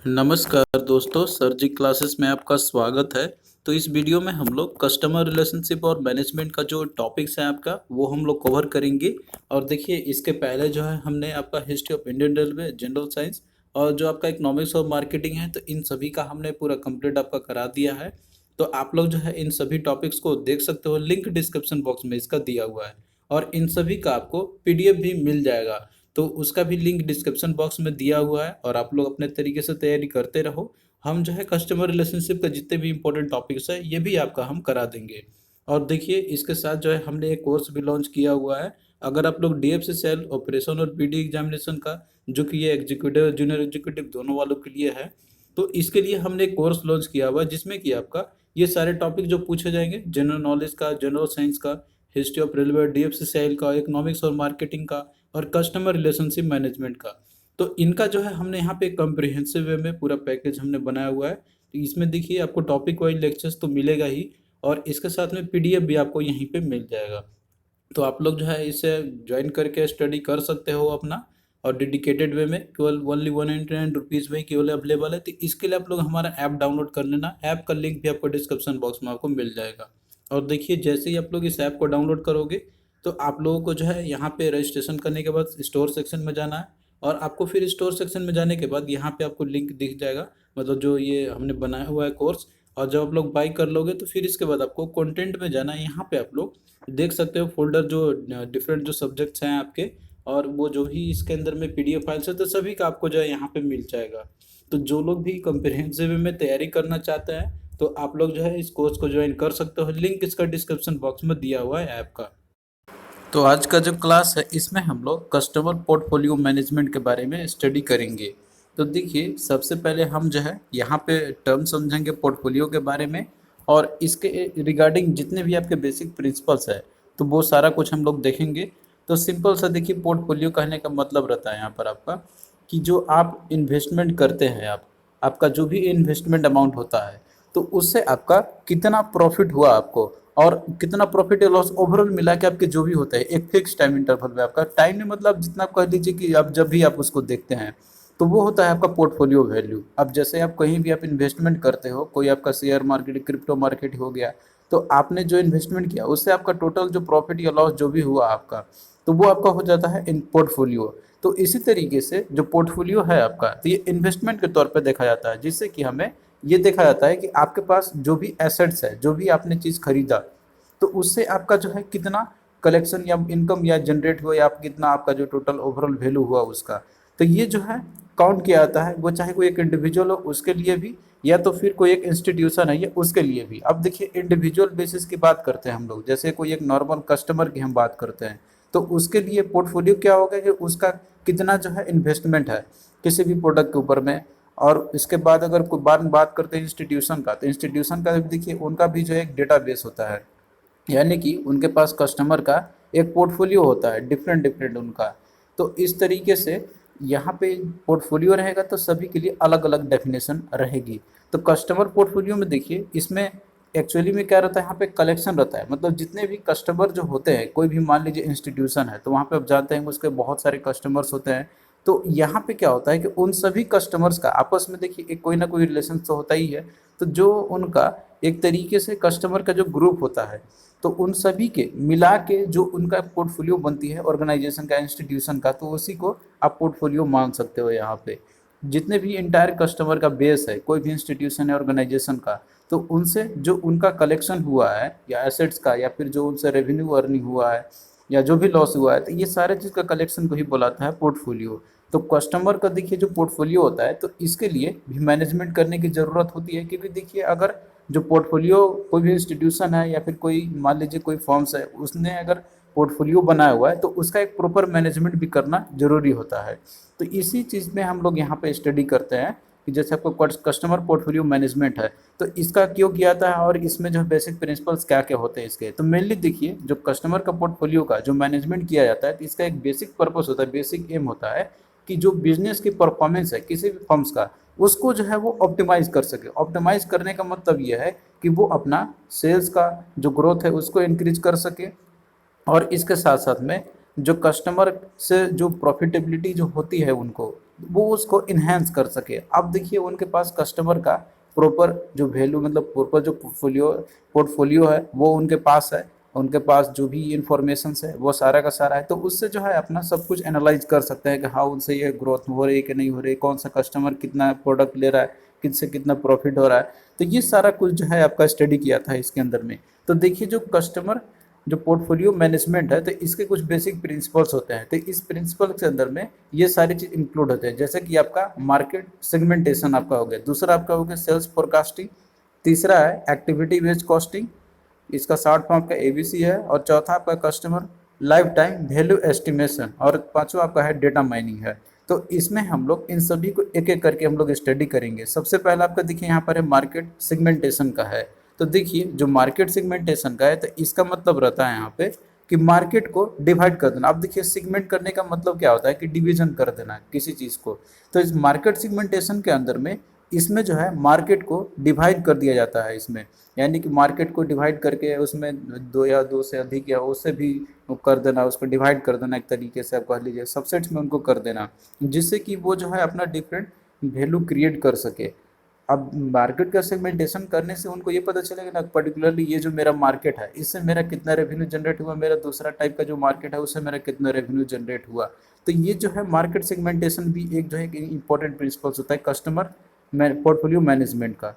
नमस्कार दोस्तों, सर जी क्लासेस में आपका स्वागत है। तो इस वीडियो में हम लोग कस्टमर रिलेशनशिप और मैनेजमेंट का जो टॉपिक्स है आपका वो हम लोग कवर करेंगे। और देखिए, इसके पहले जो है हमने आपका history of Indian railway, general science और जो आपका इकोनॉमिक्स और मार्केटिंग है, तो इन सभी का हमने पूरा कंप्लीट आपका करा दिया है। तो आप लोग जो है इन सभी टॉपिक्स को देख सकते हो, लिंक डिस्क्रिप्शन बॉक्स में इसका दिया हुआ है। और इन सभी का आपको पीडीएफ भी मिल जाएगा, तो उसका भी लिंक डिस्क्रिप्शन बॉक्स में दिया हुआ है। और आप लोग अपने तरीके से तैयारी करते रहो। हम जो है कस्टमर रिलेशनशिप का जितने भी इंपॉर्टेंट टॉपिक्स है ये भी आपका हम करा देंगे। और देखिए, इसके साथ जो है हमने एक कोर्स भी लॉन्च किया हुआ है। अगर आप लोग डीएफसीसीएल ऑपरेशन और पीडी एग्जामिनेशन का, जो कि ये एग्जीक्यूटिव जूनियर एग्जीक्यूटिव दोनों वालों के लिए है, तो इसके लिए हमने एक कोर्स लॉन्च किया हुआ है जिसमें कि आपका ये सारे टॉपिक जो पूछे जाएंगे, जनरल नॉलेज का, जनरल साइंस का, हिस्ट्री ऑफ रेलवे, डीएफसीसीएल का, इकोनॉमिक्स और मार्केटिंग का और कस्टमर रिलेशनशिप मैनेजमेंट का, तो इनका जो है हमने यहाँ पे कॉम्प्रिहेंसिव वे में पूरा पैकेज हमने बनाया हुआ है। तो इसमें देखिए, आपको टॉपिक वाइज लेक्चर्स तो मिलेगा ही, और इसके साथ में पीडीएफ भी आपको यहीं पे मिल जाएगा। तो आप लोग जो है इसे ज्वाइन करके स्टडी कर सकते हो अपना, और डेडिकेटेड वे में केवल ओनली 199 रुपीज़ में केवल अवेलेबल है। तो इसके लिए आप लोग हमारा ऐप डाउनलोड कर लेना। ऐप का लिंक भी आपको डिस्क्रिप्शन बॉक्स में आपको मिल जाएगा। और देखिए, जैसे ही आप लोग इस ऐप को डाउनलोड करोगे, तो आप लोगों को जो है यहाँ पे रजिस्ट्रेशन करने के बाद स्टोर सेक्शन में जाना है। और आपको फिर स्टोर सेक्शन में जाने के बाद यहाँ पे आपको लिंक दिख जाएगा, मतलब जो ये हमने बनाया हुआ है कोर्स। और जब आप लोग बाई कर लोगे, तो फिर इसके बाद आपको कंटेंट में जाना है। यहाँ पे आप लोग देख सकते हो फोल्डर, जो डिफरेंट जो सब्जेक्ट्स हैं आपके, और वो जो भी इसके अंदर में पीडीएफ फाइल्स है, तो सभी का आपको जो है यहाँ पे मिल जाएगा। तो जो लोग भी कॉम्प्रिहेंसिव में तैयारी करना चाहते हैं, तो आप लोग जो है इस कोर्स को ज्वाइन कर सकते हो। लिंक इसका डिस्क्रिप्शन बॉक्स में दिया हुआ है ऐप का। तो आज का जो क्लास है, इसमें हम लोग कस्टमर पोर्टफोलियो मैनेजमेंट के बारे में स्टडी करेंगे। तो देखिए, सबसे पहले हम जो है यहाँ पे टर्म समझेंगे पोर्टफोलियो के बारे में, और इसके रिगार्डिंग जितने भी आपके बेसिक प्रिंसिपल्स है, तो वो सारा कुछ हम लोग देखेंगे। तो सिंपल सा देखिए, पोर्टफोलियो कहने का मतलब रहता है यहाँ पर आपका कि जो आप इन्वेस्टमेंट करते हैं, आपका जो भी इन्वेस्टमेंट अमाउंट होता है, तो उससे आपका कितना प्रॉफिट हुआ आपको, और कितना प्रॉफिट या लॉस ओवरऑल मिला के आपके जो भी होता है एक फिक्स टाइम इंटरवल में। आपका टाइम में मतलब जितना आप कह लीजिए कि आप जब भी आप उसको देखते हैं, तो वो होता है आपका पोर्टफोलियो वैल्यू। अब जैसे आप कहीं भी आप इन्वेस्टमेंट करते हो, कोई आपका शेयर मार्केट, क्रिप्टो मार्केट हो गया, तो आपने जो इन्वेस्टमेंट किया उससे आपका टोटल जो प्रॉफिट या लॉस जो भी हुआ आपका, तो वो आपका हो जाता है इन पोर्टफोलियो। तो इसी तरीके से जो पोर्टफोलियो है आपका, तो ये इन्वेस्टमेंट के तौर पे देखा जाता है, जिससे कि हमें ये देखा जाता है कि आपके पास जो भी एसेट्स है, जो भी आपने चीज़ खरीदा, तो उससे आपका जो है कितना कलेक्शन या इनकम या जनरेट हुआ, या आप कितना आपका जो टोटल ओवरऑल वैल्यू हुआ उसका, तो ये जो है काउंट किया जाता है। वो चाहे कोई एक इंडिविजुअल हो उसके लिए भी, या तो फिर कोई एक इंस्टीट्यूशन है ये उसके लिए भी। अब देखिए, इंडिविजुअल बेसिस की बात करते हैं हम लोग, जैसे कोई एक नॉर्मल कस्टमर की हम बात करते हैं, तो उसके लिए पोर्टफोलियो क्या होगा कि उसका कितना जो है इन्वेस्टमेंट है किसी भी प्रोडक्ट के ऊपर में। और इसके बाद अगर कोई बात करते हैं इंस्टीट्यूशन का, तो इंस्टीट्यूशन का देखिए, उनका भी जो है एक डेटाबेस होता है, यानी कि उनके पास कस्टमर का एक पोर्टफोलियो होता है डिफरेंट डिफरेंट उनका। तो इस तरीके से यहाँ पे पोर्टफोलियो रहेगा, तो सभी के लिए अलग अलग डेफिनेशन रहेगी। तो कस्टमर पोर्टफोलियो में देखिए, इसमें एक्चुअली में क्या रहता है, यहाँ पे कलेक्शन रहता है। मतलब जितने भी कस्टमर जो होते हैं, कोई भी मान लीजिए इंस्टीट्यूशन है, तो वहाँ पे आप जानते हैं उसके बहुत सारे कस्टमर्स होते हैं। तो यहाँ पे क्या होता है कि उन सभी कस्टमर्स का आपस में देखिए एक कोई ना कोई रिलेशन तो होता ही है। तो जो उनका एक तरीके से कस्टमर का जो ग्रुप होता है, तो उन सभी के मिला के जो उनका पोर्टफोलियो बनती है ऑर्गेनाइजेशन का, इंस्टीट्यूशन का, तो उसी को आप पोर्टफोलियो मान सकते हो। यहाँ पे जितने भी इंटायर कस्टमर का बेस है, कोई भी इंस्टीट्यूशन है ऑर्गेनाइजेशन का, तो उनसे जो उनका कलेक्शन हुआ है या एसेट्स का, या फिर जो उनसे रेवेन्यू अर्निंग हुआ है, या जो भी लॉस हुआ है, तो ये सारे चीज़ का कलेक्शन को ही बुलाता है पोर्टफोलियो। तो कस्टमर का देखिए जो पोर्टफोलियो होता है, तो इसके लिए भी मैनेजमेंट करने की ज़रूरत होती है। क्योंकि देखिए, अगर जो पोर्टफोलियो कोई भी इंस्टीट्यूशन है, या फिर कोई मान लीजिए कोई फर्म्स है, उसने अगर पोर्टफोलियो बनाया हुआ है, तो उसका एक प्रॉपर मैनेजमेंट भी करना ज़रूरी होता है। तो इसी चीज़ में हम लोग यहाँ पे स्टडी करते हैं कि जैसे आपको कस्टमर पोर्टफोलियो मैनेजमेंट है, तो इसका क्यों किया था, और इसमें जो बेसिक प्रिंसिपल्स क्या क्या होते हैं इसके। तो मेनली देखिए, जो कस्टमर का पोर्टफोलियो का जो मैनेजमेंट किया जाता है, तो इसका एक बेसिक पर्पस होता है, बेसिक एम होता है कि जो बिजनेस की परफॉर्मेंस है किसी भी फर्म्स का, उसको जो है वो ऑप्टिमाइज कर सके। ऑप्टिमाइज करने का मतलब ये है कि वो अपना सेल्स का जो ग्रोथ है उसको इंक्रीज कर सके, और इसके साथ साथ में जो कस्टमर से जो प्रॉफिटेबिलिटी जो होती है उनको, वो उसको इन्हेंस कर सके। अब देखिए उनके पास कस्टमर का प्रॉपर जो वैल्यू मतलब प्रॉपर जो पोर्टफोलियो है वो उनके पास है, उनके पास जो भी इंफॉर्मेशन है वो सारा का सारा है, तो उससे जो है अपना सब कुछ एनालाइज कर सकते हैं कि हाँ उनसे ये ग्रोथ हो रही है कि नहीं हो रही है, कौन सा कस्टमर कितना प्रोडक्ट ले रहा है, किससे कितना प्रॉफिट हो रहा है। तो ये सारा कुछ जो है आपका स्टडी किया था इसके अंदर में। तो देखिए जो कस्टमर जो पोर्टफोलियो मैनेजमेंट है तो इसके कुछ बेसिक प्रिंसिपल्स होते हैं, तो इस प्रिंसिपल के अंदर में ये सारी चीज़ इंक्लूड होते हैं, जैसे कि आपका मार्केट सेगमेंटेशन आपका हो गया, दूसरा आपका हो गया सेल्स फोरकास्टिंग, तीसरा है एक्टिविटी बेस्ड कॉस्टिंग, इसका शॉर्ट फॉर्म आपका एबीसी है, और चौथा आपका customer life time value estimation, और पांचवा आपका है डेटा माइनिंग है। तो इसमें हम लोग इन सभी को एक एक करके हम लोग स्टडी करेंगे। सबसे पहला आपका देखिए यहाँ पर है मार्केट सेगमेंटेशन का है। तो देखिए जो मार्केट सेगमेंटेशन का है तो इसका मतलब रहता है यहाँ पे कि मार्केट को डिवाइड कर देना। अब देखिए सेगमेंट करने का मतलब क्या होता है कि डिवीजन कर देना किसी चीज़ को। तो इस मार्केट सेगमेंटेशन के अंदर में इसमें जो है मार्केट को डिवाइड कर दिया जाता है इसमें, यानी कि मार्केट को डिवाइड करके उसमें दो या दो से अधिक या उससे भी कर देना, उसको डिवाइड कर देना एक तरीके से आप कह लीजिए सबसेट्स में उनको कर देना, जिससे कि वो जो है अपना डिफरेंट वैल्यू क्रिएट कर सके। अब मार्केट का सेगमेंटेशन करने से उनको ये पता चलेगा ना पर्टिकुलरली ये जो मेरा मार्केट है इससे मेरा कितना रेवेन्यू जनरेट हुआ, मेरा दूसरा टाइप का जो मार्केट है उससे मेरा कितना रेवेन्यू जनरेट हुआ। तो ये जो है मार्केट सेगमेंटेशन भी एक जो है इंपॉर्टेंट प्रिंसिपल्स होता है कस्टमर पोर्टफोलियो मैनेजमेंट का।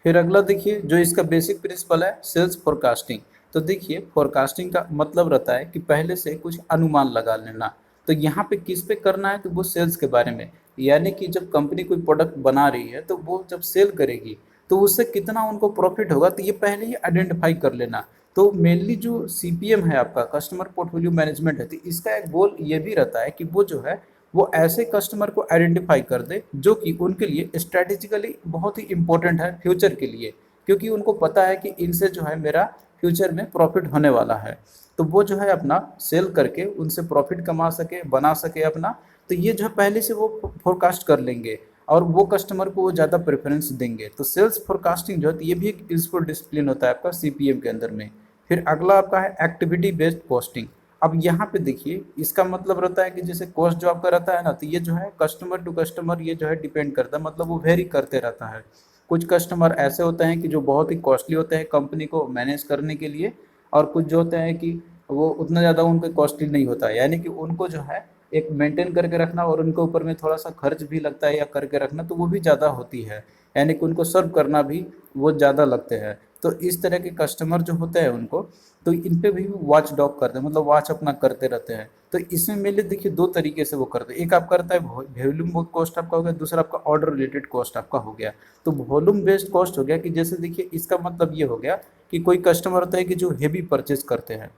फिर अगला देखिए जो इसका बेसिक प्रिंसिपल है सेल्स फोरकास्टिंग। तो देखिए फोरकास्टिंग का मतलब रहता है कि पहले से कुछ अनुमान लगा लेना। तो यहाँ पे किस पे करना है तो वो सेल्स के बारे में, यानी कि जब कंपनी कोई प्रोडक्ट बना रही है तो वो जब सेल करेगी तो उससे कितना उनको प्रॉफिट होगा तो ये पहले ही आइडेंटिफाई कर लेना। तो मेनली जो सीपीएम है आपका कस्टमर पोर्टफोलियो मैनेजमेंट है, तो इसका एक गोल ये भी रहता है कि वो जो है वो ऐसे कस्टमर को आइडेंटिफाई कर दे जो कि उनके लिए स्ट्रैटेजिकली बहुत ही इंपॉर्टेंट है फ्यूचर के लिए, क्योंकि उनको पता है कि इनसे जो है मेरा फ्यूचर में प्रॉफिट होने वाला है। तो वो जो है अपना सेल करके उनसे प्रॉफिट कमा सके बना सके अपना। तो ये जो है पहले से वो फोरकास्ट कर लेंगे और वो कस्टमर को वो ज़्यादा प्रेफरेंस देंगे। तो सेल्स फोरकास्टिंग जो है ये भी एक यूजफुल डिसिप्लिन होता है आपका सीपीएम के अंदर में। फिर अगला आपका है एक्टिविटी बेस्ड कॉस्टिंग। अब यहाँ पे देखिए इसका मतलब रहता है कि जैसे कॉस्ट जो आपका रहता है ना तो ये जो है कस्टमर टू कस्टमर ये जो है डिपेंड करता है, मतलब वो वेरी करते रहता है। कुछ कस्टमर ऐसे होते हैं कि जो बहुत ही कॉस्टली होते हैं कंपनी को मैनेज करने के लिए, और कुछ जो होते हैं कि वो उतना ज़्यादा उनको कॉस्टली नहीं होता है, यानी कि उनको जो है एक मेंटेन करके रखना और उनके ऊपर में थोड़ा सा खर्च भी लगता है या करके रखना तो वो भी ज़्यादा होती है, यानी कि उनको सर्व करना भी वो ज़्यादा लगते हैं। तो इस तरह के कस्टमर जो होते हैं उनको तो इन पे भी वॉच डॉग करते हैं, मतलब वॉच अपना करते रहते हैं। तो इसमें मेनली देखिए दो तरीके से वो करते हैं, एक आप करता है वॉल्यूम कॉस्ट आपका हो गया, दूसरा आपका ऑर्डर रिलेटेड कॉस्ट आपका हो गया। तो वॉल्यूम बेस्ड कॉस्ट हो गया कि जैसे देखिए इसका मतलब ये हो गया कि कोई कस्टमर होता है कि जो हेवी परचेज करते हैं,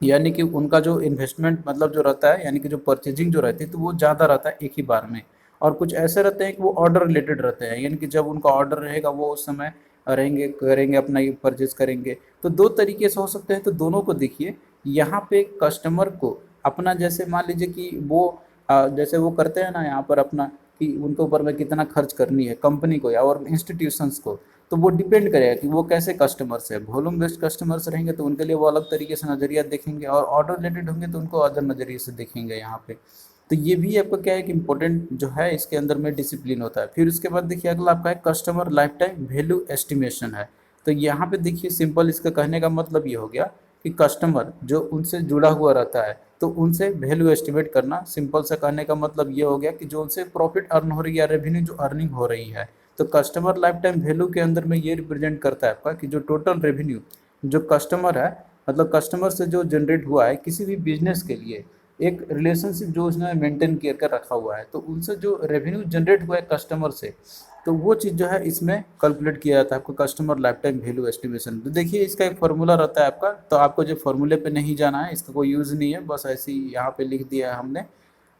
यानी कि उनका जो इन्वेस्टमेंट मतलब जो रहता है यानी कि जो परचेजिंग जो रहती है तो वो ज़्यादा रहता है एक ही बार में। और कुछ ऐसे रहते हैं कि वो ऑर्डर रिलेटेड रहते हैं, यानी कि जब उनका ऑर्डर रहेगा वो उस समय रहेंगे करेंगे अपना ये परचेज करेंगे। तो दो तरीके से हो सकते हैं, तो दोनों को देखिए यहाँ पे कस्टमर को अपना जैसे मान लीजिए कि वो जैसे वो करते हैं ना यहाँ पर अपना कि उनके ऊपर में कितना खर्च करनी है कंपनी को या और इंस्टीट्यूशंस को, तो वो डिपेंड करेगा कि वो कैसे कस्टमर्स है। वॉल्यूम बेस्ड कस्टमर्स रहेंगे तो उनके लिए वो अलग तरीके से नज़रिया देखेंगे, और ऑर्डर रिलेटेड होंगे तो उनको अदर नज़रिए से देखेंगे यहाँ पे। तो ये भी आपका क्या है कि इंपॉर्टेंट जो है इसके अंदर में डिसिप्लिन होता है। फिर उसके बाद देखिए अगला आपका है customer life time value estimation है। तो यहाँ पे देखिए सिंपल इसका कहने का मतलब ये हो गया कि कस्टमर जो उनसे जुड़ा हुआ रहता है तो उनसे वैल्यू एस्टिमेट करना। सिंपल सा कहने का मतलब ये हो गया कि जो उनसे प्रॉफिट अर्न हो रही है या रेवेन्यू जो अर्निंग हो रही है। तो कस्टमर लाइफ टाइम वैल्यू के अंदर में ये रिप्रेजेंट करता है आपका कि जो टोटल रेवेन्यू जो कस्टमर है मतलब कस्टमर से जो जनरेट हुआ है किसी भी बिजनेस के लिए, एक रिलेशनशिप जो उसने मेंटेन कर रखा हुआ है, तो उनसे जो रेवेन्यू जनरेट हुआ है कस्टमर से, तो वो चीज़ जो है इसमें कैलकुलेट किया जाता है आपको customer life time value estimation. तो देखिए इसका एक फार्मूला रहता है आपका, तो आपको जो फार्मूले पे नहीं जाना है, इसका कोई यूज़ नहीं है, बस ऐसे ही यहाँ पे लिख दिया है हमने।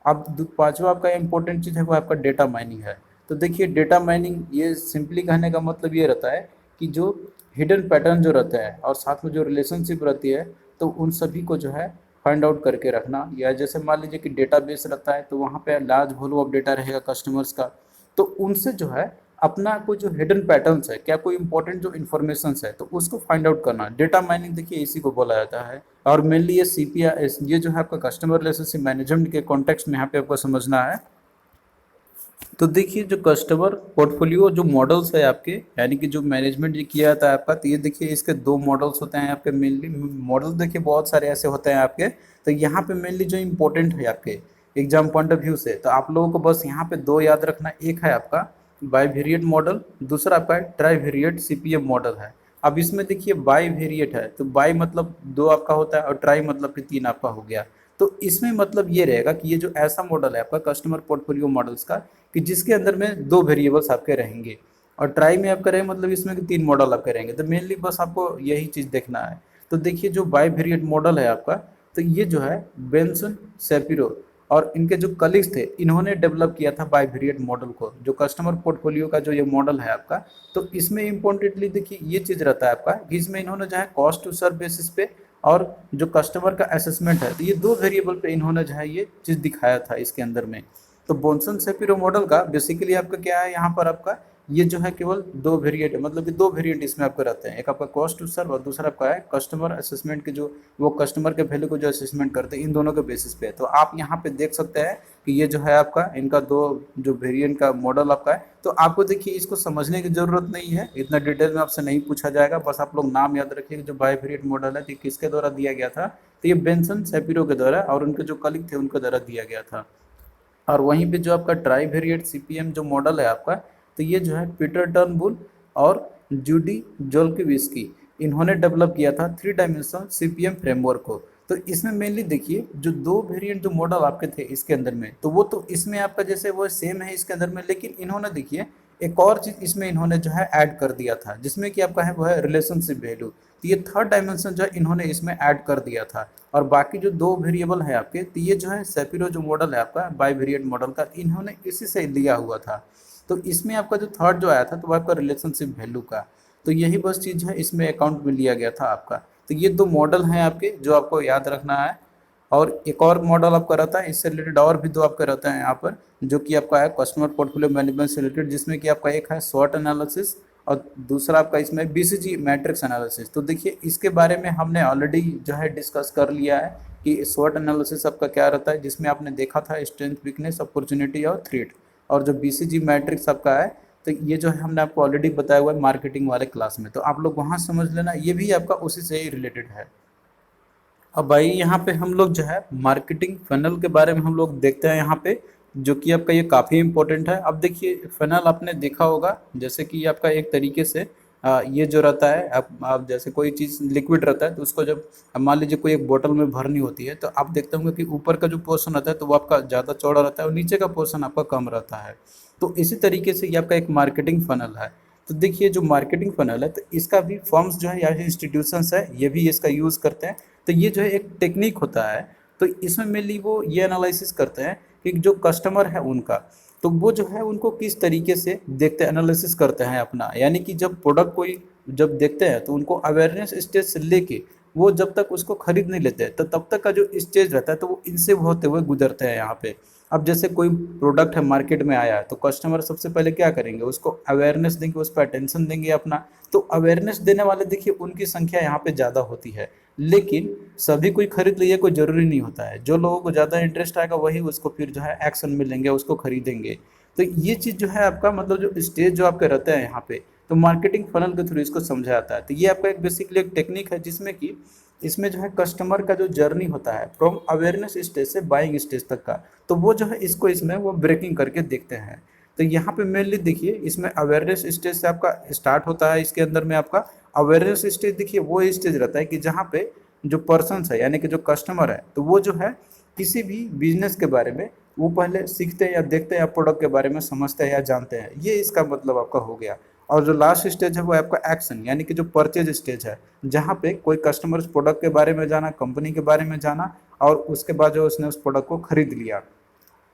अब पांचवा आपका इंपॉर्टेंट चीज़ है वो आपका डेटा माइनिंग है। तो देखिए डेटा माइनिंग ये सिंपली कहने का मतलब ये रहता है कि जो हिडन पैटर्न जो रहता है और साथ में जो रिलेशनशिप रहती है तो उन सभी को जो है फाइंड आउट करके रखना। या जैसे मान लीजिए कि डेटाबेस रहता है तो वहाँ पे लार्ज वॉल्यूम ऑफ डेटा रहेगा कस्टमर्स का, तो उनसे जो है अपना कोई जो हिडन पैटर्न्स है, क्या कोई इंपॉर्टेंट जो इन्फॉर्मेशन है तो उसको फाइंड आउट करना। डेटा माइनिंग देखिए इसी को बोला जाता है। और मेनली ये सीपीआई, ये जो है आपका कस्टमर रिलेशनशिप मैनेजमेंट के कॉन्टेक्स्ट में यहाँ पे आपको समझना है। तो देखिए जो कस्टमर पोर्टफोलियो जो मॉडल्स है आपके, यानी कि जो मैनेजमेंट ये किया जाता है आपका, तो ये देखिए इसके दो मॉडल्स होते हैं आपके। मेनली मॉडल्स देखिए बहुत सारे ऐसे होते हैं आपके। तो यहाँ पे मेनली जो इम्पोर्टेंट है आपके एग्जाम पॉइंट ऑफ व्यू से, तो आप लोगों को बस यहाँ पे दो याद रखना। एक है आपका बाईवेरिएट मॉडल, दूसरा आपका ट्राईवेरिएट सीपीएम मॉडल है। अब इसमें देखिए बाईवेरिएट है तो बाई मतलब दो आपका होता है, और ट्राई मतलब कि तीन आपका हो गया। तो इसमें मतलब ये रहेगा कि ये जो ऐसा मॉडल है आपका कस्टमर पोर्टफोलियो मॉडल्स का, कि जिसके अंदर में दो वेरिएबल्स आपके रहेंगे। और ट्राई में आपका रहेगा मतलब इसमें कि तीन मॉडल आपके रहेंगे। तो मेनली बस आपको यही चीज़ देखना है। तो देखिए जो बाई वेरिएट मॉडल है आपका, तो ये जो है बेंसन शेपिरो और इनके जो कलीग्स थे, इन्होंने डेवलप किया था बाईवेरिएट मॉडल को, जो कस्टमर पोर्टफोलियो का जो ये मॉडल है आपका। तो इसमें इम्पोर्टेंटली देखिए ये चीज़ रहता है आपका कि इसमें इन्होंने जो है कॉस्ट टू सर्व बेसिस पे और जो कस्टमर का असेसमेंट है, तो ये दो वेरिएबल पे इन्होंने जो है ये चीज़ दिखाया था इसके अंदर में। तो बोनसन शेपिरो मॉडल का बेसिकली आपका क्या है, यहाँ पर आपका ये जो है केवल दो वेरिएंट, मतलब कि दो वेरिएंट इसमें आपको रहते हैं। एक आपका कॉस्ट टू सर्व और दूसरा आपका है कस्टमर असेसमेंट के, जो वो कस्टमर के वैल्यू को जो असेसमेंट करते हैं, इन दोनों के बेसिस पे। तो आप यहाँ पे देख सकते हैं कि ये जो है आपका इनका दो जो वेरिएंट का मॉडल आपका है। तो आपको देखिए इसको समझने की जरूरत नहीं है, इतना डिटेल में आपसे नहीं पूछा जाएगा। बस आप लोग नाम याद रखिए जो बाई वेरिएंट मॉडल है तो किसके द्वारा दिया गया था, तो ये बेंसन शेपिरो के द्वारा और उनके जो कलीग थे उनके द्वारा दिया गया था। और वहीं पे जो आपका ट्राईवेरिएट सीपीएम जो मॉडल है आपका, तो ये जो है पीटर टर्नबुल और जूडी जोल्कोविस्की, इन्होंने डेवलप किया था थ्री डायमेंशनल सीपीएम फ्रेमवर्क को। तो इसमें मेनली देखिए जो दो वेरिएंट जो मॉडल आपके थे इसके अंदर में, तो वो तो इसमें आपका जैसे वो सेम है इसके अंदर में, लेकिन इन्होंने देखिए एक और चीज़ इसमें इन्होंने जो है ऐड कर दिया था, जिसमें कि आपका है वो है रिलेशनशिप वैल्यू। तो ये थर्ड डायमेंशन जो है इन्होंने इसमें ऐड कर दिया था। और बाकी जो दो वेरिएबल है आपके, तो ये जो है शेपिरो जो मॉडल है आपका बाईवेरिएट मॉडल का, इन्होंने इसी से लिया हुआ था। तो इसमें आपका जो थर्ड जो आया था तो वो आपका रिलेशनशिप वैल्यू का, तो यही बस चीज़ है इसमें अकाउंट में लिया गया था आपका। तो ये दो मॉडल हैं आपके जो आपको याद रखना है। और एक और मॉडल आपका रहता है इससे रिलेटेड, और भी दो आपके रहते हैं यहाँ पर, जो कि आपका है कस्टमर पोर्टफोलियो मैनेजमेंट से रिलेटेड, जिसमें कि आपका एक है स्वॉट एनालिसिस और दूसरा आपका इसमें बीसीजी मैट्रिक्स एनालिसिस। तो देखिए इसके बारे में हमने ऑलरेडी जो है डिस्कस कर लिया है कि स्वॉट एनालिसिस आपका क्या रहता है, जिसमें आपने देखा था स्ट्रेंथ, वीकनेस, अपॉर्चुनिटी और थ्रेट। और जो बीसीजी मैट्रिक्स आपका है, तो ये जो है हमने आपको ऑलरेडी बताया हुआ है मार्केटिंग वाले क्लास में, तो आप लोग वहाँ समझ लेना, ये भी आपका उसी से ही रिलेटेड है। अब भाई यहाँ पे हम लोग जो है मार्केटिंग फनल के बारे में हम लोग देखते हैं यहाँ पे, जो कि आपका ये काफ़ी इंपॉर्टेंट है। अब देखिए फनल आपने देखा होगा, जैसे कि आपका एक तरीके से ये जो रहता है, आप जैसे कोई चीज़ लिक्विड रहता है तो उसको जब मान लीजिए कोई एक बोतल में भरनी होती है, तो आप देखते होंगे कि ऊपर का जो पोर्शन रहता है तो वो आपका ज़्यादा चौड़ा रहता है और नीचे का पोर्शन आपका कम रहता है। तो इसी तरीके से ये आपका एक मार्केटिंग फनल है। तो देखिए जो मार्केटिंग फनल है, तो इसका भी फर्म्स जो है या इंस्टीट्यूशंस है ये भी इसका यूज़ करते हैं। तो ये जो है एक टेक्निक होता है। तो इसमें मेनली वो ये एनालिसिस करते हैं कि जो कस्टमर है उनका, तो वो जो है उनको किस तरीके से देखते हैं, एनालिसिस करते हैं अपना। यानी कि जब प्रोडक्ट कोई जब देखते हैं तो उनको अवेयरनेस स्टेज से लेके वो जब तक उसको खरीद नहीं लेते तो तब तक का जो स्टेज रहता है, तो वो इनसे होते हुए गुजरते हैं यहाँ पे। अब जैसे कोई प्रोडक्ट है मार्केट में आया है, तो कस्टमर सबसे पहले क्या करेंगे, उसको अवेयरनेस देंगे, उस पर अटेंशन देंगे अपना। तो अवेयरनेस देने वाले देखिए उनकी संख्या यहाँ पे ज़्यादा होती है, लेकिन सभी कोई खरीद लिए कोई ज़रूरी नहीं होता है। जो लोगों को ज़्यादा इंटरेस्ट आएगा वही उसको फिर जो है एक्शन में लेंगे, उसको खरीदेंगे। तो ये चीज़ जो है आपका मतलब जो स्टेज जो आपके रहते हैं यहाँ पे, तो मार्केटिंग फनल के थ्रू इसको समझा जाता है। तो ये आपका एक बेसिकली एक टेक्निक है, जिसमें कि इसमें जो है कस्टमर का जो जर्नी होता है फ्रॉम अवेयरनेस स्टेज से बाइंग स्टेज तक का, तो वो जो है इसको इसमें वो ब्रेकिंग करके देखते हैं। तो यहाँ पे मेनली देखिए इसमें अवेयरनेस स्टेज से आपका स्टार्ट होता है। इसके अंदर में आपका अवेयरनेस स्टेज देखिए वो स्टेज रहता है कि जहाँ पे जो पर्सन है यानी कि जो कस्टमर है, तो वो जो है किसी भी बिजनेस के बारे में वो पहले सीखते हैं या देखते हैं या प्रोडक्ट के बारे में समझते हैं या जानते हैं, ये इसका मतलब आपका हो गया। और जो लास्ट स्टेज है वो आपका एक्शन, यानी कि जो परचेज स्टेज है, जहाँ पे कोई कस्टमर उस प्रोडक्ट के बारे में जाना, कंपनी के बारे में जाना, और उसके बाद जो उसने उस प्रोडक्ट को खरीद लिया।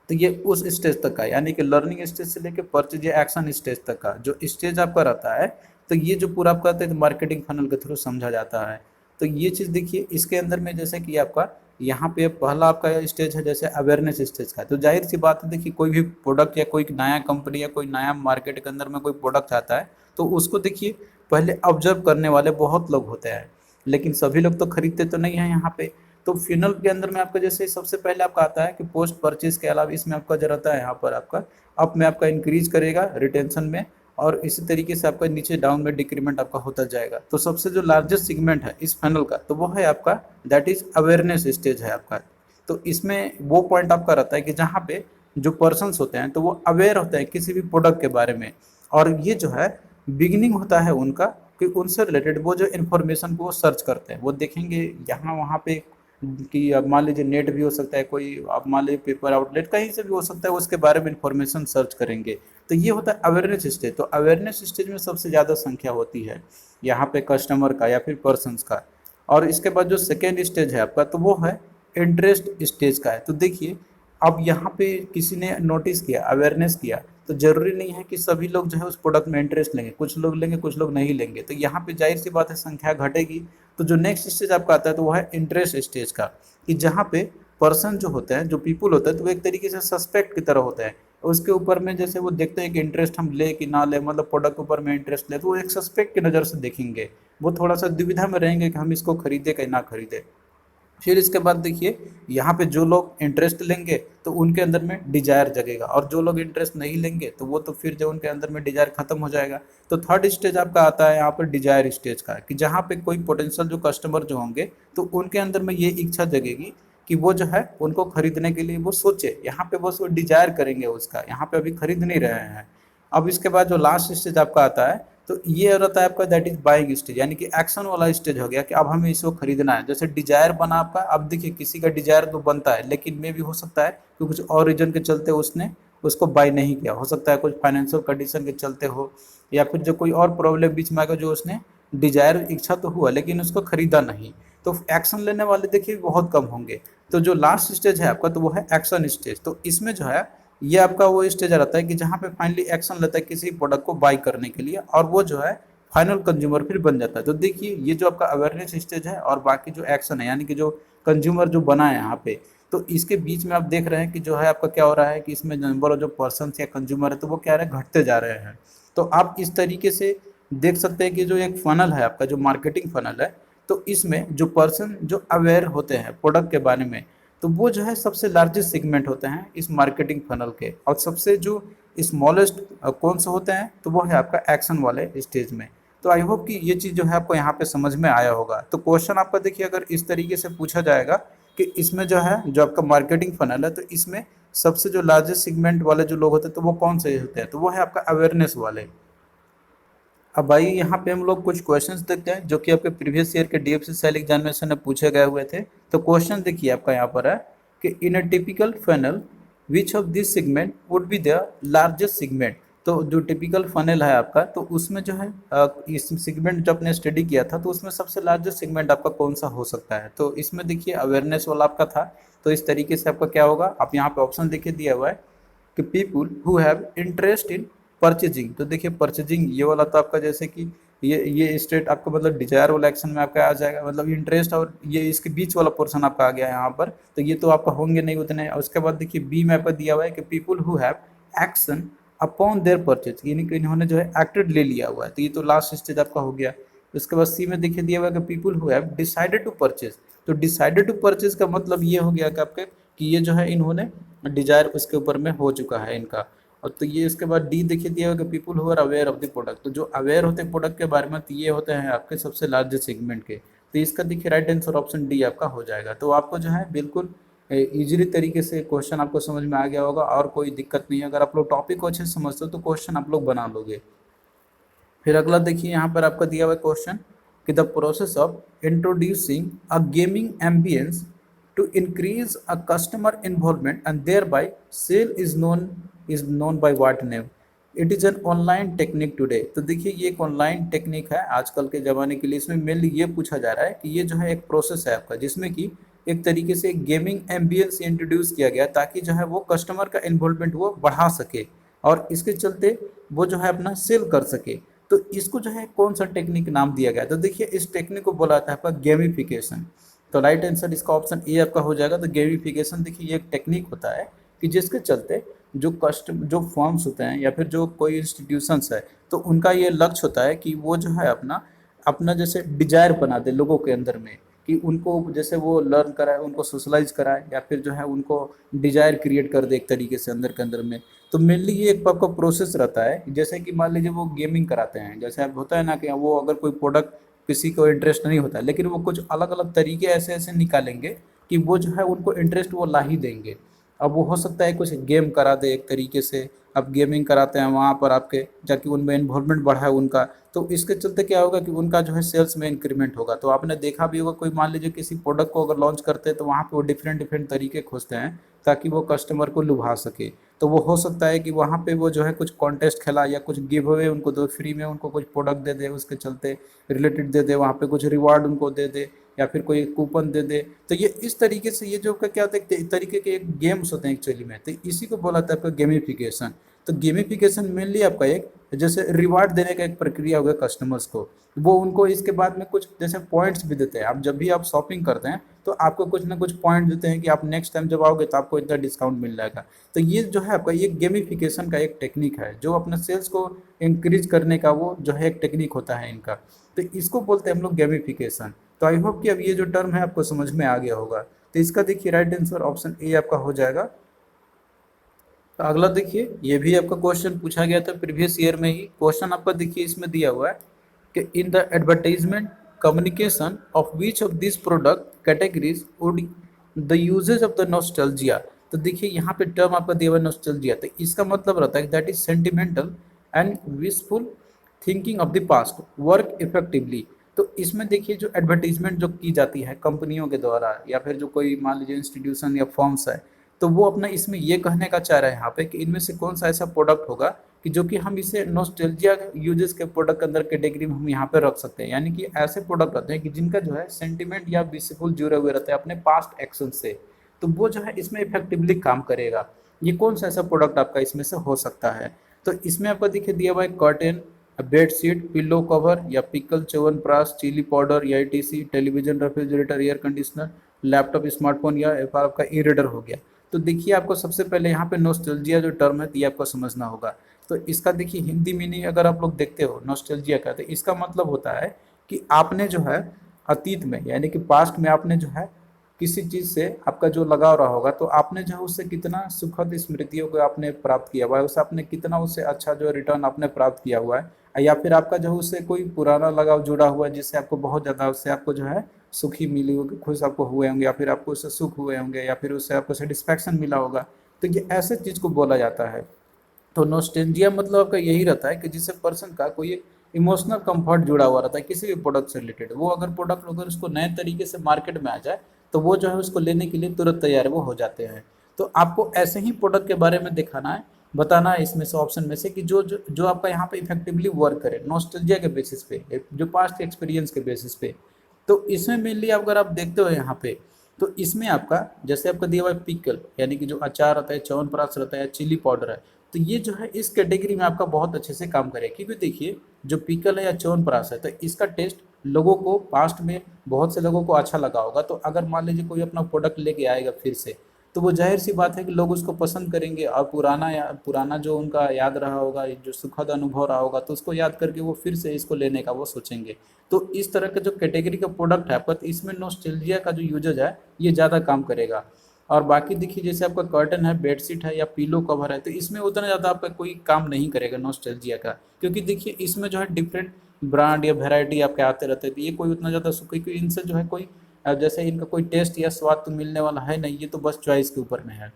तो ये उस स्टेज तक का, यानी कि लर्निंग स्टेज से लेके परचेज या एक्शन स्टेज तक का जो स्टेज आपका रहता है, तो ये जो पूरा आपका मार्केटिंग फनल के थ्रू समझा जाता है। तो ये चीज़ देखिए इसके अंदर में जैसे कि आपका यहाँ पे पहला आपका स्टेज है जैसे अवेयरनेस स्टेज का। तो जाहिर सी बात है, देखिए कोई भी प्रोडक्ट या कोई नया कंपनी या कोई नया मार्केट के अंदर में कोई प्रोडक्ट आता है तो उसको देखिए पहले ऑब्जर्व करने वाले बहुत लोग होते हैं, लेकिन सभी लोग तो खरीदते तो नहीं है यहाँ पे। तो फिनल के अंदर में आपका जैसे सबसे पहले आपका आता है कि पोस्ट परचेज के अलावा इसमें आपका जो रहता है यहाँ पर आपका अप में आपका इंक्रीज करेगा रिटेंशन में, और इसी तरीके से आपका नीचे डाउन में डिक्रीमेंट आपका होता जाएगा। तो सबसे जो लार्जेस्ट सेगमेंट है इस फनल का तो वो है आपका दैट इज अवेयरनेस स्टेज है आपका। तो इसमें वो पॉइंट आपका रहता है कि जहाँ पे जो पर्सन्स होते हैं तो वो अवेयर होते हैं किसी भी प्रोडक्ट के बारे में, और ये जो है बिगिनिंग होता है उनका कि उनसे रिलेटेड वो जो इन्फॉर्मेशन को वो सर्च करते हैं, वो देखेंगे यहाँ वहाँ पे कि अब मान लीजिए नेट भी हो सकता है, कोई आप मान लीजिए पेपर आउटलेट कहीं से भी हो सकता है, उसके बारे में इंफॉर्मेशन सर्च करेंगे। तो ये होता है अवेयरनेस स्टेज। तो अवेयरनेस स्टेज में सबसे ज़्यादा संख्या होती है यहाँ पे कस्टमर का या फिर पर्सनस का। और इसके बाद जो सेकेंड स्टेज है आपका तो वो है इंटरेस्ट स्टेज का है। तो देखिए अब यहाँ पे किसी ने नोटिस किया, अवेयरनेस किया, तो जरूरी नहीं है कि सभी लोग जो है उस प्रोडक्ट में इंटरेस्ट लेंगे, कुछ लोग लेंगे कुछ लोग नहीं लेंगे। तो यहाँ पे जाहिर सी बात है संख्या घटेगी। तो जो नेक्स्ट स्टेज आपका आता है तो वो है इंटरेस्ट स्टेज का, कि जहाँ पे पर्सन जो होते हैं, जो पीपुल होता है, तो वो एक तरीके से सस्पेक्ट की तरह होता है। उसके ऊपर में जैसे वो देखते हैं कि इंटरेस्ट हम ले कि ना ले, मतलब प्रोडक्ट के ऊपर में इंटरेस्ट ले, तो वो एक सस्पेक्ट की नज़र से देखेंगे। वो थोड़ा सा दुविधा में रहेंगे कि हम इसको खरीदे कि ना खरीदे। फिर इसके बाद देखिए यहाँ पे जो लोग इंटरेस्ट लेंगे तो उनके अंदर में डिजायर जगेगा, और जो लोग इंटरेस्ट नहीं लेंगे तो वो तो फिर जो उनके अंदर में डिजायर खत्म हो जाएगा। तो थर्ड स्टेज आपका आता है यहाँ पर डिजायर स्टेज का, कि जहाँ पे कोई पोटेंशियल जो कस्टमर जो होंगे तो उनके अंदर में ये इच्छा जगेगी कि वो जो है उनको खरीदने के लिए वो सोचे, यहाँ पे बस वो डिजायर करेंगे उसका, यहाँ पे अभी खरीद नहीं रहे हैं। अब इसके बाद जो लास्ट स्टेज आपका आता है तो ये रहता है आपका दैट इज बाइंग स्टेज, यानी कि एक्शन वाला स्टेज हो गया कि अब हमें इसको खरीदना है। जैसे डिजायर बना आपका, अब देखिए किसी का डिजायर तो बनता है लेकिन मे भी हो सकता है कि कुछ और रीजन के चलते उसने उसको बाय नहीं किया, हो सकता है कुछ फाइनेंशियल कंडीशन के चलते हो, या फिर जो कोई और प्रॉब्लम बीच में आ गया जो उसने डिजायर इच्छा तो हुआ लेकिन उसको खरीदा नहीं। तो एक्शन लेने वाले देखिए बहुत कम होंगे। तो जो लास्ट स्टेज है आपका तो वो है एक्शन स्टेज। तो इसमें जो है ये आपका वो स्टेज रहता है कि जहाँ पे फाइनली एक्शन लेता है किसी प्रोडक्ट को बाई करने के लिए, और वो जो है फाइनल कंज्यूमर फिर बन जाता है। तो देखिए ये जो आपका अवेयरनेस स्टेज है और बाकी जो एक्शन है यानी कि जो कंज्यूमर जो बना है यहाँ पे, तो इसके बीच में आप देख रहे हैं कि जो है आपका क्या हो रहा है कि इसमें नंबर ऑफ जो पर्सन या कंज्यूमर है तो वो क्या रहे घटते जा रहे हैं। तो आप इस तरीके से देख सकते हैं कि जो एक फनल है आपका जो मार्केटिंग फनल है, तो इसमें जो पर्सन जो अवेयर होते हैं प्रोडक्ट के बारे में तो वो जो है सबसे लार्जेस्ट सेगमेंट होते हैं इस मार्केटिंग फनल के, और सबसे जो स्मॉलेस्ट कौन से होते हैं तो वो है आपका एक्शन वाले स्टेज में। तो आई होप कि ये चीज़ जो है आपको यहाँ पे समझ में आया होगा। तो क्वेश्चन आपका देखिए अगर इस तरीके से पूछा जाएगा कि इसमें जो है जो आपका मार्केटिंग फनल है तो इसमें सबसे जो लार्जेस्ट सेगमेंट वाले जो लोग होते हैं तो वो कौन से होते हैं, तो वो है आपका अवेयरनेस वाले। अब भाई यहाँ पे हम लोग कुछ क्वेश्चंस देखते हैं जो कि आपके प्रीवियस ईयर के डीएफसी सेल एग्जामिनेशन में पूछे गए हुए थे। तो क्वेश्चन देखिए आपका यहाँ पर है कि in a typical funnel which of this segment would be the largest segment. तो जो टिपिकल फनल है आपका तो उसमें जो है इस सेगमेंट जो आपने स्टडी किया था तो उसमें सबसे लार्जेस्ट सेगमेंट आपका कौन सा हो सकता है। तो इसमें देखिए अवेयरनेस वाला आपका था। तो इस तरीके से आपका क्या होगा, आप यहाँ पे ऑप्शन देखिए दिया हुआ है कि people who have interest in purchasing. तो देखिए परचेजिंग ये वाला तो आपका जैसे कि ये स्टेट आपका मतलब डिजायर वाला एक्शन में आपका आ जाएगा, मतलब इंटरेस्ट और ये इसके बीच वाला पोर्शन आपका आ गया यहाँ पर। तो ये तो आपका होंगे नहीं उतने। और उसके बाद देखिए बी में आपका दिया हुआ है कि people who have action upon their purchase, यानी कि इन्होंने जो है एक्टेड ले लिया हुआ है। तो ये तो लास्ट स्टेज आपका हो गया। उसके बाद सी में देखिए दिया हुआ है कि people who have decided to purchase. तो डिसाइडेड टू परचेज का मतलब ये हो गया कि आपके कि ये जो है इन्होंने डिजायर उसके ऊपर में हो चुका है इनका। और तो ये इसके बाद डी देखिए दिया होगा people who are aware of the product. तो जो अवेयर होते हैं प्रोडक्ट के बारे में तो ये होते हैं आपके सबसे लार्जेस्ट सेगमेंट के। तो इसका देखिए राइट आंसर ऑप्शन डी आपका हो जाएगा। तो आपको जो है बिल्कुल इजीली तरीके से क्वेश्चन आपको समझ में आ गया होगा और कोई दिक्कत नहीं है। अगर आप लोग टॉपिक को अच्छे से समझते हो तो क्वेश्चन आप लोग बना लोगे। फिर अगला देखिए यहाँ पर आपका दिया हुआ क्वेश्चन कि the process of introducing a gaming ambience to increase a customer involvement and thereby sale is known by what name? It is an online technique today। तो देखिए ये एक ऑनलाइन टेक्निक है आजकल के ज़माने के लिए। इसमें मेनली ये पूछा जा रहा है कि ये जो है एक प्रोसेस है आपका जिसमें कि एक तरीके से गेमिंग एम्बियंस इंट्रोड्यूस किया गया ताकि जो है वो कस्टमर का इन्वॉल्वमेंट वो बढ़ा सके और इसके चलते वो जो है अपना सेल कर सके। तो इसको जो है कौन सा टेक्निक नाम दिया गया। तो देखिए इस टेक्निक को बोला जाता है आपका गेमिफिकेशन। तो राइट आंसर इसका ऑप्शन ए आपका हो जाएगा। तो गेमिफिकेशन देखिए ये एक टेक्निक होता है कि जिसके चलते जो फॉर्म्स होते हैं या फिर जो कोई इंस्टीट्यूशंस है, तो उनका ये लक्ष्य होता है कि वो जो है अपना अपना जैसे डिजायर बना दे लोगों के अंदर में, कि उनको जैसे वो लर्न कराए, उनको सोशलाइज कराए, या फिर जो है उनको डिजायर क्रिएट कर दे एक तरीके से अंदर के अंदर में। तो मेनली ये एक आपका प्रोसेस रहता है। जैसे कि मान लीजिए वो गेमिंग कराते हैं, जैसे अब होता है ना कि वो अगर कोई प्रोडक्ट किसी को इंटरेस्ट नहीं होता है, लेकिन वो कुछ अलग अलग तरीके ऐसे ऐसे निकालेंगे कि वो जो है उनको इंटरेस्ट वो ला ही देंगे। अब वो हो सकता है कुछ गेम करा दे एक तरीके से, अब गेमिंग कराते हैं वहाँ पर आपके जाके उनमें इन्वॉल्वमेंट बढ़ा है उनका, तो इसके चलते क्या होगा कि उनका जो है सेल्स में इंक्रीमेंट होगा। तो आपने देखा भी होगा कोई मान लीजिए किसी प्रोडक्ट को अगर लॉन्च करते हैं तो वहाँ पे वो डिफरेंट डिफरेंट तरीके खोजते हैं ताकि वो कस्टमर को लुभा सके। तो वो हो सकता है कि वहाँ पे वो जो है कुछ कॉन्टेस्ट खेला या कुछ गिव अवे उनको दो, फ्री में उनको कुछ प्रोडक्ट दे दे, उसके चलते रिलेटेड दे दे, वहाँ पे कुछ रिवार्ड उनको दे दे, या फिर कोई कूपन दे दे। तो ये इस तरीके से ये जो क्या होता है एक तरीके के एक गेम्स होते हैं एक्चुअली में, तो इसी को बोला जाता है आपका गेमिफिकेशन। तो गेमिफिकेशन मेनली आपका एक जैसे रिवार्ड देने का एक प्रक्रिया हो गया कस्टमर्स को। वो उनको इसके बाद में कुछ जैसे पॉइंट्स भी देते हैं। आप जब भी आप शॉपिंग करते हैं तो आपको कुछ ना कुछ पॉइंट देते हैं कि आप नेक्स्ट टाइम जब आओगे तो आपको इतना डिस्काउंट मिल जाएगा। तो ये जो है आपका ये गेमिफिकेशन का एक टेक्निक है, जो अपने सेल्स को इंक्रीज करने का वो जो है एक टेक्निक होता है इनका। तो इसको बोलते हैं हम लोग गेमिफिकेशन। तो आई होप कि अब ये जो टर्म है आपको समझ में आ गया होगा। तो इसका देखिए राइट आंसर ऑप्शन ए आपका हो जाएगा। तो अगला देखिए, ये भी आपका क्वेश्चन पूछा गया था प्रीवियस ईयर में ही। क्वेश्चन आपका देखिए इसमें दिया हुआ है कि in the advertisement communication of which of this product categories would the usages of the nostalgia. तो देखिए यहाँ पे टर्म आपका दिया हुआ है नॉस्टैल्जिया, तो इसका मतलब रहता है that is sentimental and wishful thinking of the past work effectively. तो इसमें देखिए जो एडवर्टीजमेंट जो की जाती है कंपनियों के द्वारा या फिर जो कोई मान लीजिए इंस्टीट्यूशन या फॉर्म्स है, तो वो अपना इसमें ये कहने का चाह रहे हैं यहाँ पे कि इनमें से कौन सा ऐसा प्रोडक्ट होगा कि जो कि हम इसे नॉस्टैल्जिया यूजेस के प्रोडक्ट के अंदर कैटेगरी में हम यहाँ पे रख सकते हैं। यानी कि ऐसे प्रोडक्ट रहते हैं कि जिनका जो है सेंटिमेंट या विशफुल जुड़े हुए रहते हैं अपने पास्ट एक्शन से, तो वो जो है इसमें इफेक्टिवली काम करेगा। ये कौन सा ऐसा प्रोडक्ट आपका इसमें से हो सकता है? तो इसमें आपको देखिए दिया हुआ है कर्टेन, बेडशीट, पिल्लो कवर, या पिकल, च्यवनप्राश, चिली पाउडर, या etc, television, refrigerator, air conditioner, laptop, smartphone, या आपका ई रीडर हो गया। तो देखिए आपको सबसे पहले यहाँ पे नॉस्टैल्जिया जो टर्म है ये आपको समझना होगा। तो इसका देखिए हिंदी मीनिंग अगर आप लोग देखते हो नॉस्टैल्जिया का, तो इसका मतलब होता है कि आपने जो है अतीत में यानी कि पास्ट में आपने जो है किसी चीज़ से आपका जो लगाव रहा होगा, तो आपने जो है उससे कितना सुखद स्मृतियों को आपने प्राप्त किया हुआ है, उससे आपने कितना उससे अच्छा जो रिटर्न आपने प्राप्त किया हुआ है, या फिर आपका जो है उससे कोई पुराना लगाव जुड़ा हुआ है जिससे आपको बहुत ज़्यादा उससे आपको जो है सुखी मिली होगी, खुश आपको हुए होंगे, या फिर आपको उससे सुख हुए होंगे, या फिर उससे आपको सेटिस्फैक्शन मिला होगा। तो ये ऐसे चीज़ को बोला जाता है। तो नॉस्टैल्जिया मतलब आपका यही रहता है कि जिससे पर्सन का कोई एक इमोशनल कंफर्ट जुड़ा हुआ रहता है किसी भी प्रोडक्ट से रिलेटेड। वो अगर प्रोडक्ट अगर उसको नए तरीके से मार्केट में आ जाए तो वो जो है उसको लेने के लिए तुरंत तैयार वो हो जाते हैं। तो आपको ऐसे ही प्रोडक्ट के बारे में दिखाना है, बताना है इसमें से ऑप्शन में से कि जो आपका यहाँ पे इफेक्टिवली वर्क करे नॉस्टैल्जिया के बेसिस पे, जो पास्ट एक्सपीरियंस के बेसिस पे। तो इसमें मेनली अगर आप देखते हो यहाँ पे, तो इसमें आपका जैसे आपका दिया हुआ है पिकल यानी कि जो अचार रहता है, च्यवनप्राश रहता है, चिली पाउडर है, तो ये जो है इस कैटेगरी में आपका बहुत अच्छे से काम करेगा। क्योंकि देखिए जो पिकल है या च्यवनप्राश है, तो इसका टेस्ट लोगों को पास्ट में बहुत से लोगों को अच्छा लगा होगा। तो अगर मान लीजिए कोई अपना प्रोडक्ट लेके आएगा फिर से, तो वो जाहिर सी बात है कि लोग उसको पसंद करेंगे, और पुराना जो उनका याद रहा होगा, जो सुखद अनुभव रहा होगा, तो उसको याद करके वो फिर से इसको लेने का वो सोचेंगे। तो इस तरह का जो कैटेगरी का प्रोडक्ट है आपका, तो इसमें नॉस्टैल्जिया का जो यूजेज है ये ज़्यादा काम करेगा। और बाकी देखिए जैसे आपका कर्टन है, बेडशीट है, या पिलो कवर है, तो इसमें उतना ज़्यादा आपका कोई काम नहीं करेगा नॉस्टैल्जिया का। क्योंकि देखिए इसमें जो है डिफरेंट ब्रांड या वेराइटी आपके आते रहते हैं, तो ये कोई उतना ज़्यादा क्योंकि इनसे जो है कोई जैसे इनका कोई टेस्ट या स्वाद तो मिलने वाला है नहीं, ये तो बस चॉइस के ऊपर में है।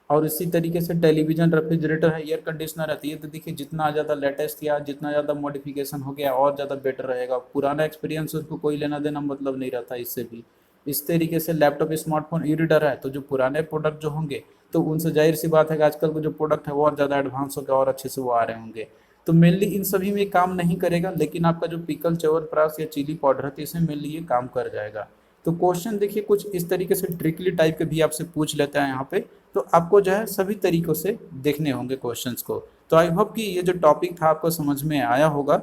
और इसी तरीके से टेलीविजन, रेफ्रिजरेटर है, एयर कंडीशनर रहती है, तो देखिए जितना ज़्यादा लेटेस्ट या जितना ज़्यादा मॉडिफिकेशन हो गया और ज़्यादा बेटर रहेगा। पुराना एक्सपीरियंस उसको कोई लेना देना मतलब नहीं रहता इससे भी। इस तरीके से लैपटॉप, स्मार्टफोन, ई रीडर है, तो जो पुराने प्रोडक्ट जो होंगे तो उनसे जाहिर सी बात है कि आजकल के जो प्रोडक्ट है वो और ज़्यादा एडवांस हो गया और अच्छे से वो आ रहे होंगे। तो मेनली इन सभी में काम नहीं करेगा, लेकिन आपका जो पिकल, च्यवनप्राश या चिली पाउडर है, तो इसमें मेनली ये काम कर जाएगा। तो क्वेश्चन देखिए कुछ इस तरीके से ट्रिकली टाइप के भी आपसे पूछ लेता है यहाँ पे, तो आपको जो है सभी तरीकों से देखने होंगे क्वेश्चंस को। तो आई होप कि ये जो टॉपिक था आपको समझ में आया होगा।